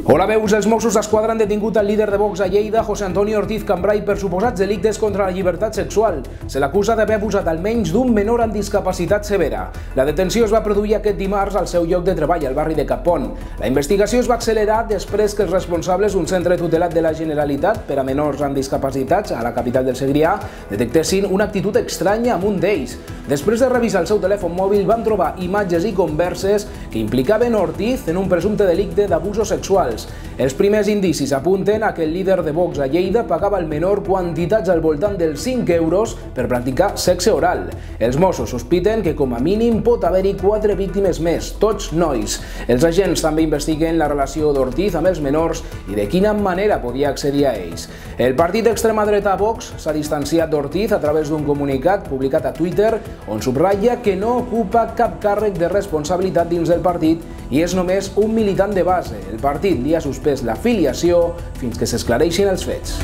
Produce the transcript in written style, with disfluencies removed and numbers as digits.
Hola, veus, els Mossos d'Esquadra han detingut el líder de Vox a Lleida, José Antonio Ortiz Cambray, per suposats delictes contra la llibertat sexual. Se l'acusa d'haver abusat almenys d'un menor amb discapacitat severa. La detenció es va produir aquest dimarts al seu lloc de treball, al barri de Capon. La investigació es va accelerar després que els responsables d'un centre tutelat de la Generalitat per a menors amb discapacitats a la capital del Segrià detectessin una actitud estranya amb un d'ells. Després de revisar el seu telèfon mòbil van trobar imatges i converses que implicaven Ortiz en un presumpte delicte d'abusos sexuals. Els primers indicis apunten a que el líder de Vox a Lleida pagava al menor quantitats al voltant dels 5 euros per practicar sexe oral. Els Mossos sospiten que com a mínim pot haver-hi 4 víctimes més, tots nois. Els agents també investiguen la relació d'Ortiz amb els menors i de quina manera podia accedir a ells. El partit d'extrema dreta Vox s'ha distanciat d'Ortiz a través d'un comunicat publicat a Twitter on subratlla que no ocupa cap càrrec de responsabilitat dins del partit i és només un militant de base. El partit li ha suspès l'afiliació fins que s'esclareixin els fets.